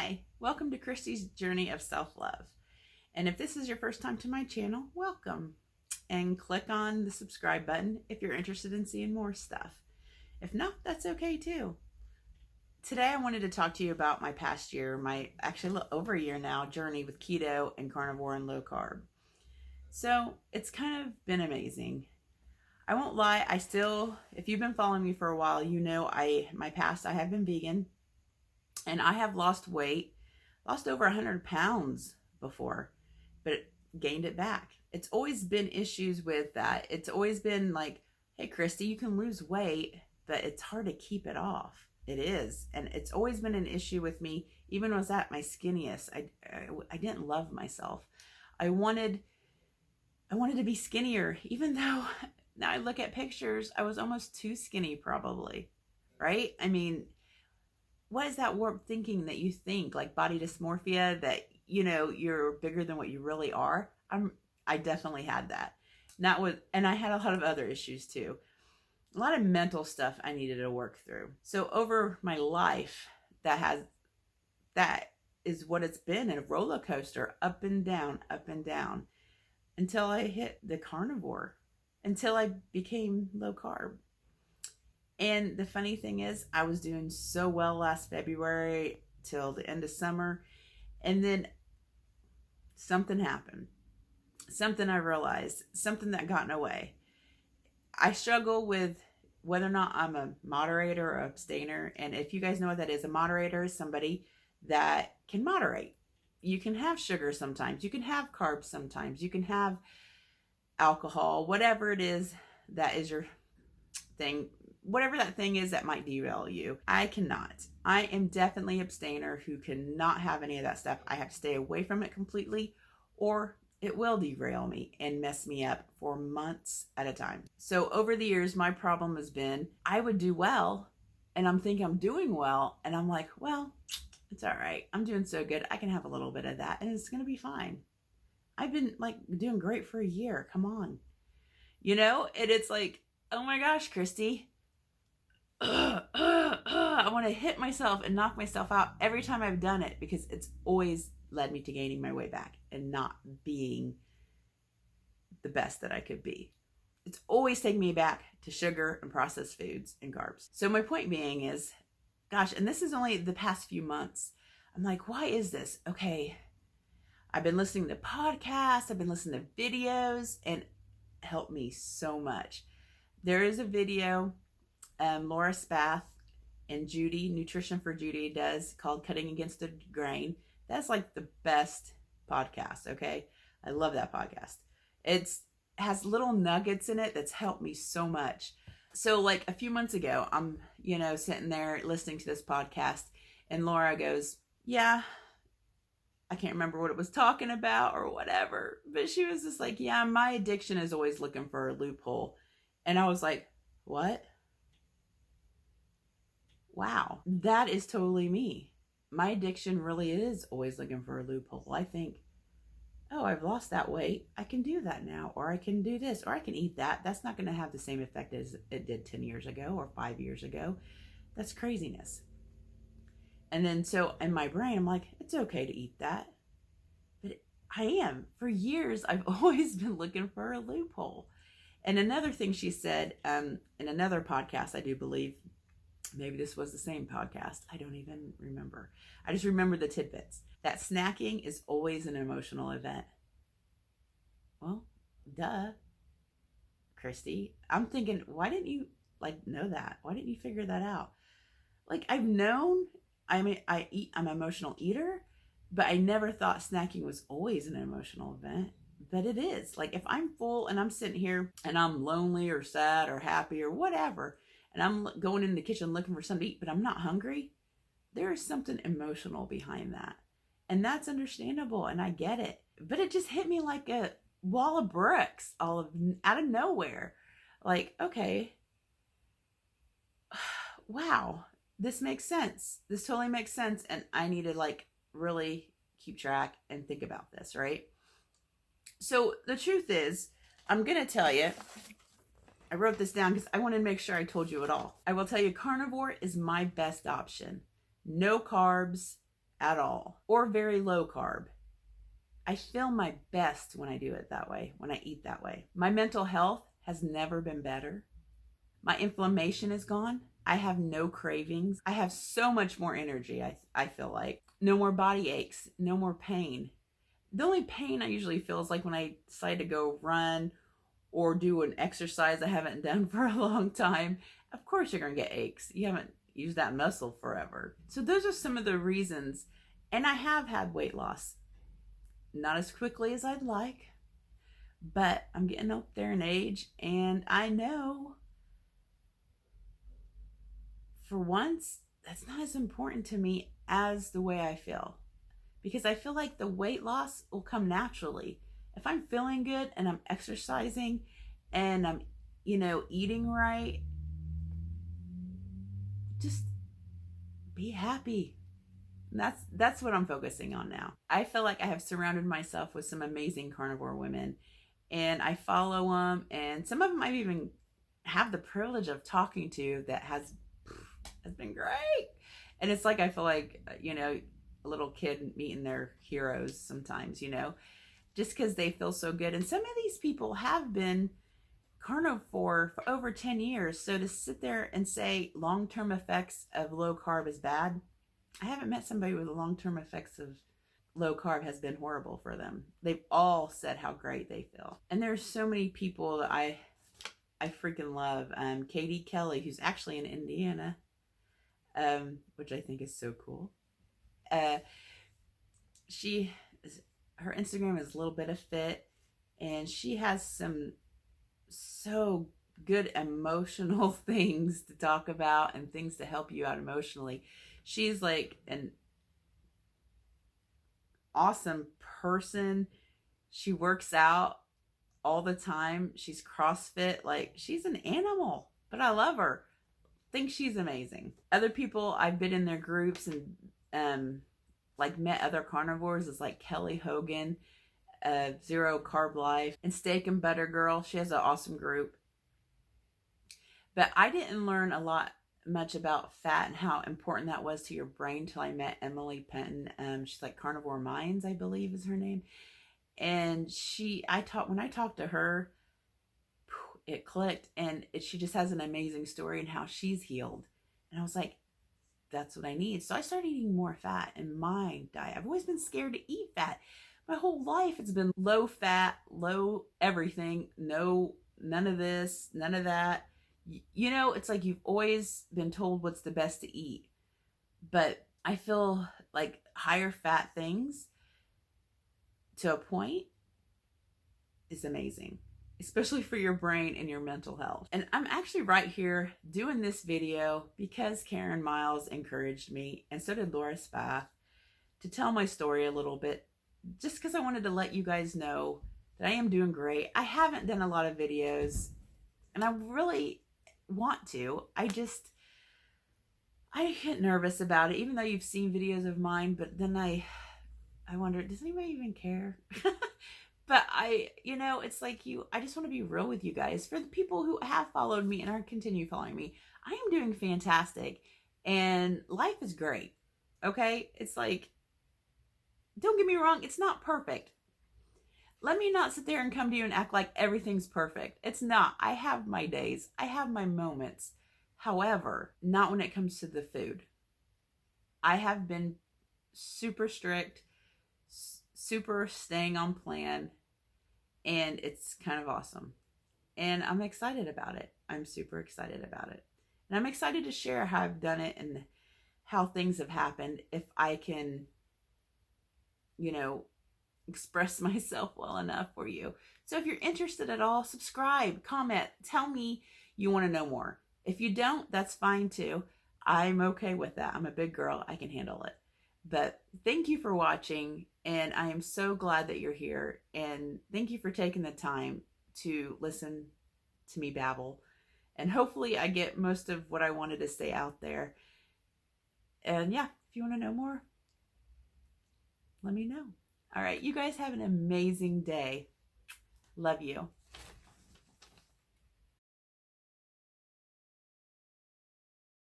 Hi, welcome to Christy's Journey of Self-Love. And if this is your first time to my channel, welcome. And click on the subscribe button if you're interested in seeing more stuff. If not, that's okay too. Today I wanted to talk to you about my past year, my actually a little over a year now, journey with keto and carnivore and low carb. So it's kind of been amazing. I won't lie, if you've been following me for a while, you know I have been vegan. And I have lost weight, lost over 100 pounds before, but gained it back. It's always been issues with that. It's always been like, hey, Christy, you can lose weight, but it's hard to keep it off. It is. And it's always been an issue with me. Even when I was at my skinniest, I didn't love myself. I wanted to be skinnier, even though now I look at pictures, I was almost too skinny probably, right? I mean, what is that warped thinking that you think, like body dysmorphia, that, you know, you're bigger than what you really are? I definitely had that. And I had a lot of other issues too. A lot of mental stuff I needed to work through. So over my life, that is what it's been, a roller coaster, up and down, until I hit the carnivore, until I became low carb. And the funny thing is, I was doing so well last February till the end of summer. And then something happened. Something I realized, something that got in the way. I struggle with whether or not I'm a moderator or abstainer. And if you guys know what that is, a moderator is somebody that can moderate. You can have sugar sometimes. You can have carbs sometimes. You can have alcohol, whatever it is that is your thing. Whatever that thing is that might derail you. I cannot. I am definitely an abstainer who cannot have any of that stuff. I have to stay away from it completely, or it will derail me and mess me up for months at a time. So over the years, my problem has been, I would do well, and I'm thinking I'm doing well, and I'm like, well, it's all right. I'm doing so good. I can have a little bit of that, and it's going to be fine. I've been like doing great for a year. Come on. You know, and it's like, oh my gosh, Christy, I want to hit myself and knock myself out every time I've done it, because it's always led me to gaining my way back and not being the best that I could be. It's always taken me back to sugar and processed foods and carbs. So my point being is, gosh, and this is only the past few months, I'm like, why is this? Okay, I've been listening to podcasts, I've been listening to videos, and it helped me so much. There is a video Laura Spath and Judy, Nutrition for Judy, does, called Cutting Against the Grain. That's like the best podcast, okay? I love that podcast. It has little nuggets in it that's helped me so much. So like a few months ago, I'm, sitting there listening to this podcast, and Laura goes, yeah, I can't remember what it was talking about or whatever, but she was just like, yeah, my addiction is always looking for a loophole. And I was like, what? Wow, that is totally me. My addiction really is always looking for a loophole. I think, oh, I've lost that weight. I can do that now, or I can do this, or I can eat that. That's not going to have the same effect as it did 10 years ago or 5 years ago. That's craziness. And then so in my brain, I'm like, it's okay to eat that. But I am. For years, I've always been looking for a loophole. And another thing she said in another podcast, I do believe, maybe this was the same podcast, I don't even remember. I just remember the tidbits. That snacking is always an emotional event. Well, duh, Christy. I'm thinking, why didn't you know that? Why didn't you figure that out? Like, I've known, I'm an emotional eater, but I never thought snacking was always an emotional event. But it is. Like, if I'm full and I'm sitting here and I'm lonely or sad or happy or whatever, and I'm going in the kitchen looking for something to eat, but I'm not hungry, there is something emotional behind that. And that's understandable, and I get it. But it just hit me like a wall of bricks out of nowhere. Like, okay, wow, this makes sense. This totally makes sense. And I need to really keep track and think about this, right? So the truth is, I'm going to tell you, I wrote this down because I wanted to make sure I told you it all. I will tell you, carnivore is my best option. No carbs, at all, or very low carb. I feel my best when I do it that way, when I eat that way. My mental health has never been better. My inflammation is gone. I have no cravings. I have so much more energy, I feel like. No more body aches, no more pain. The only pain I usually feel is like when I decide to go run or do an exercise I haven't done for a long time. Of course you're going to get aches. You haven't used that muscle forever. So those are some of the reasons. And I have had weight loss. Not as quickly as I'd like, but I'm getting up there in age, and I know for once that's not as important to me as the way I feel, because I feel like the weight loss will come naturally. If I'm feeling good and I'm exercising and I'm, eating right, just be happy. That's what I'm focusing on now. I feel like I have surrounded myself with some amazing carnivore women, and I follow them, and some of them I even have the privilege of talking to that has been great. And it's like I feel like, a little kid meeting their heroes sometimes, just because they feel so good. And some of these people have been carnivore for over 10 years. So to sit there and say long-term effects of low carb is bad, I haven't met somebody with the long-term effects of low carb has been horrible for them. They've all said how great they feel. And there's so many people that I freaking love. Katie Kelly, who's actually in Indiana, which I think is so cool. Her Instagram is a little bit of fit, and she has some so good emotional things to talk about and things to help you out emotionally. She's like an awesome person. She works out all the time. She's CrossFit. Like, she's an animal, but I love her. Think she's amazing. Other people I've been in their groups and like met other carnivores is like Kelly Hogan, Zero Carb Life, and Steak and Butter Girl. She has an awesome group. But I didn't learn a lot much about fat and how important that was to your brain till I met Emily Penton. She's like Carnivore Minds, I believe is her name. And when I talked to her, it clicked, and she just has an amazing story and how she's healed. And I was like, that's what I need. So I started eating more fat in my diet. I've always been scared to eat fat. My whole life it's been low fat, low everything, none of this, none of that. It's like you've always been told what's the best to eat. But I feel like higher fat things to a point is amazing, especially for your brain and your mental health. And I'm actually right here doing this video because Karen Miles encouraged me, and so did Laura Spath, to tell my story a little bit, just because I wanted to let you guys know that I am doing great. I haven't done a lot of videos, and I really want to. I get nervous about it, even though you've seen videos of mine, but then I wonder, does anybody even care? But it's like I just want to be real with you guys. For the people who have followed me and are continue following me, I am doing fantastic, and life is great. Okay? It's like, don't get me wrong, it's not perfect. Let me not sit there and come to you and act like everything's perfect. It's not. I have my days. I have my moments. However, not when it comes to the food. I have been super strict, super staying on plan, and it's kind of awesome. And I'm excited about it. I'm super excited about it. And I'm excited to share how I've done it and how things have happened, if I can, express myself well enough for you. So if you're interested at all, subscribe, comment, tell me you want to know more. If you don't, that's fine too. I'm okay with that. I'm a big girl. I can handle it. But thank you for watching, and I am so glad that you're here, and thank you for taking the time to listen to me babble, and hopefully I get most of what I wanted to say out there. And yeah, if you want to know more, let me know. All right, you guys have an amazing day. Love you.